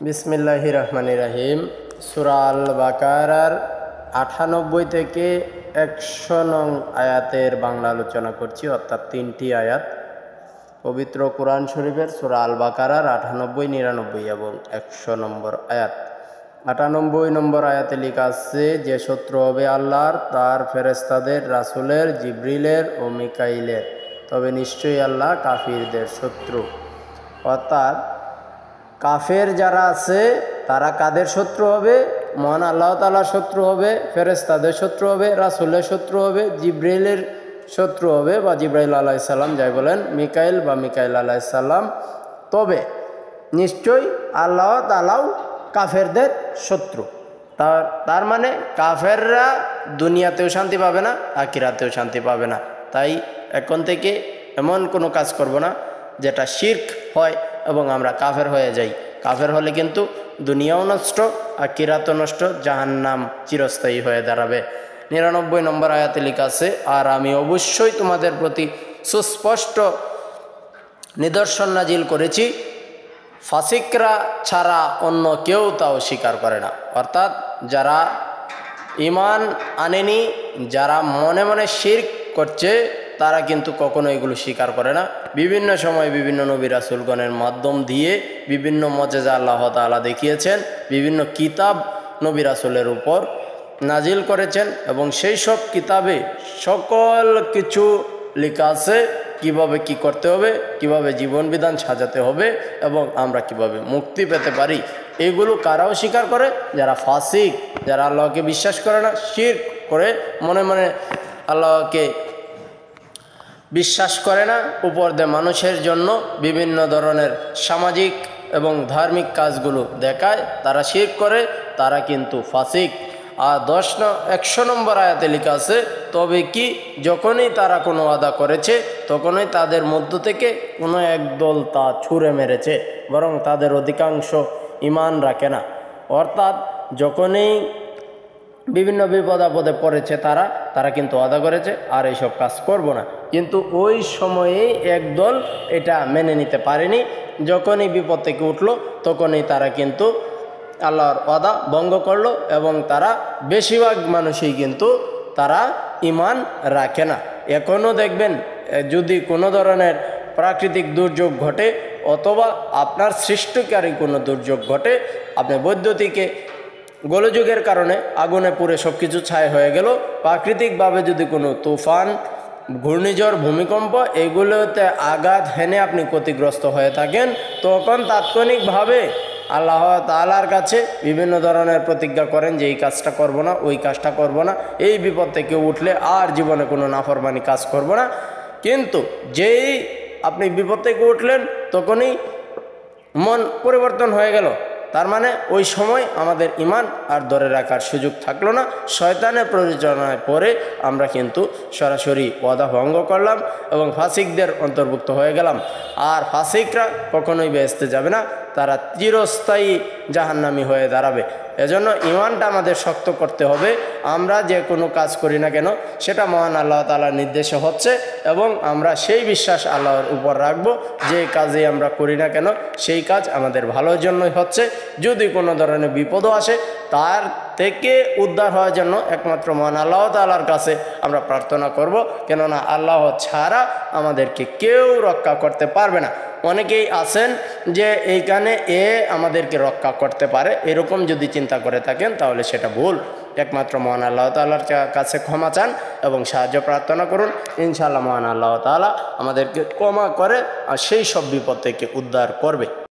বিসমিল্লাহির রহমানির রহিম। সূরা আল বাকারার ৯৮ থেকে ১০০ নং আয়াতের বাংলা আলোচনা করছি, অর্থাৎ ৩টি আয়াত। পবিত্র কোরআন শরীফের সূরা আল বাকারার ৯৮, ৯৯ এবং ১০০ নম্বর আয়াত। ৯৮ নম্বর আয়াতে লেখা আছে, যে শত্রু হবে আল্লাহর, তার ফেরেশতাদের, রাসূলের, জিবরিলের ও মিকাইলের, তবে নিশ্চয়ই আল্লাহ কাফিরদের শত্রু। অর্থাৎ কাফের যারা আছে তারা কাদের শত্রু হবে? মহান আল্লাহ তাআলার শত্রু হবে, ফেরেশতাদের শত্রু হবে, রাসূলের শত্রু হবে, জিবরিলের শত্রু হবে বা জিবরাইল আলাইহিস সালাম যাই বলেন, মিকাইল বা মিকাইল আলাইহিস সালাম। তবে নিশ্চয়ই আল্লাহ তাআলাও কাফেরদের শত্রু। তার মানে কাফেররা দুনিয়াতেও শান্তি পাবে না, আখিরাতেও শান্তি পাবে না। তাই এখন থেকে এমন কোনো কাজ করব না যেটা শিরক হয় এবং আমরা কাফের হয়ে যাই। কাফের হলে কিন্তু দুনিয়াও নষ্ট, আখিরাতও নষ্ট, জাহান্নাম চিরস্থায়ী হয়ে দাঁড়াবে। ৯৯ নম্বর আয়াতে লেখা আছে, আর আমি অবশ্যই তোমাদের প্রতি সুস্পষ্ট নিদর্শন নাজিল করেছি, ফাসিকরা ছাড়া অন্য কেউ তাও স্বীকার করে না। অর্থাৎ যারা ঈমান আনেনি, যারা মনে মনে শিরক করছে, তারা কিন্তু কখনো এগুলো স্বীকার করে না। বিভিন্ন সময় বিভিন্ন নবী রাসূলগণের মাধ্যম দিয়ে বিভিন্ন মুজিজা আল্লাহ তাআলা দেখিয়েছেন, বিভিন্ন কিতাব নবী রাসূলের উপর নাজিল করেছেন এবং সেই সব কিতাবে সকল কিছু লেখা আছে, কিভাবে কি করতে হবে, কিভাবে জীবন বিধান সাজাতে হবে এবং আমরা কিভাবে মুক্তি পেতে পারি। এগুলো কারাও স্বীকার করে? যারা ফাসিক, যারা আল্লাহকে বিশ্বাস করে না, শিরক করে মনে মনে আল্লাহকে বিশ্বাস করে না, উপর দিয়ে মানুষের জন্য বিভিন্ন ধরনের সামাজিক এবং ধার্মিক কাজগুলো দেখায়, তারা শিরক করে, তারা কিন্তু ফাসিক। আর ১০০ নম্বর আয়াতে লেখা আছে, তবে কি যখনই তারা কোনো ওয়াদা করেছে তখনই তাদের মধ্য থেকে কোনো একদল তা ছুঁড়ে মেরেছে, বরং তাদের অধিকাংশ ঈমান রাখে না। অর্থাৎ যখনই বিভিন্ন বিপদ আপদে পড়েছে তারা কিন্তু ওয়াদা করেছে আর এইসব কাজ করব না, কিন্তু ওই সময়েই একদল এটা মেনে নিতে পারেনি। যখনই বিপদ থেকে উঠলো তখনই তারা কিন্তু আল্লাহর ওয়াদা ভঙ্গ করলো এবং তারা বেশিরভাগ মানুষই কিন্তু তারা ঈমান রাখে না। এখনও দেখবেন, যদি কোনো ধরনের প্রাকৃতিক দুর্যোগ ঘটে অথবা আপনার সৃষ্টিকারী কোনো দুর্যোগ ঘটে, আপনি বৈদ্যুতিকে গোলযোগের কারণে আগুনে পুড়ে সব কিছু ছাই হয়ে গেল, প্রাকৃতিকভাবে যদি কোনো তুফান, ঘূর্ণিঝড়, ভূমিকম্প এগুলোতে আঘাত হেনে আপনি ক্ষতিগ্রস্ত হয়ে থাকেন, তখন তাৎক্ষণিকভাবে আল্লাহ তাআলার কাছে বিভিন্ন ধরনের প্রতিজ্ঞা করেন যে এই কাজটা করব না, ওই কাজটা করব না, এই বিপদ থেকে উঠলে আর জীবনে কোনো নাফরমানি কাজ করব না। কিন্তু যেই আপনি বিপদ থেকে উঠলেন তখনই মন পরিবর্তন হয়ে গেল, তার মানে ওই সময় আমাদের ঈমান আর ধরে রাখার সুযোগ থাকলো না। শয়তানের প্ররোচনায় পড়ে আমরা কিন্তু সরাসরি ওয়াদা ভঙ্গ করলাম এবং ফাসিকদের অন্তর্ভুক্ত হয়ে গেলাম। আর ফাসিকরা কখনোই বেহেশতে যাবে না, তারা চিরস্থায়ী জাহান্নামী হয়ে দাঁড়াবে। এজন্য ঈমানটা আমাদের শক্ত করতে হবে। আমরা যে কোনো কাজ করি না কেন সেটা মহান আল্লাহ তাআলার নির্দেশে হচ্ছে এবং আমরা সেই বিশ্বাস আল্লাহর উপর রাখবো, যে কাজে আমরা করি না কেন সেই কাজ আমাদের ভালোর জন্যই হচ্ছে। যদি কোনো ধরনের বিপদও আসে তার থেকে উদ্ধার হওয়ার জন্য একমাত্র মহান আল্লাহ তাআলার কাছে আমরা প্রার্থনা করব, কেননা আল্লাহ ছাড়া আমাদেরকে কেউ রক্ষা করতে পারবে না। অনেকেই আছেন যে এইখানে আমাদেরকে রক্ষা করতে পারে, এরকম যদি চিন্তা করে থাকেন তাহলে সেটা ভুল। একমাত্র মহান আল্লাহ তাআলার কাছে ক্ষমা চান এবং সাহায্য প্রার্থনা করুন। ইনশাআল্লাহ মহান আল্লাহ তাআলা আমাদেরকে ক্ষমা করে আর সেই সব বিপদ থেকে উদ্ধার করবে।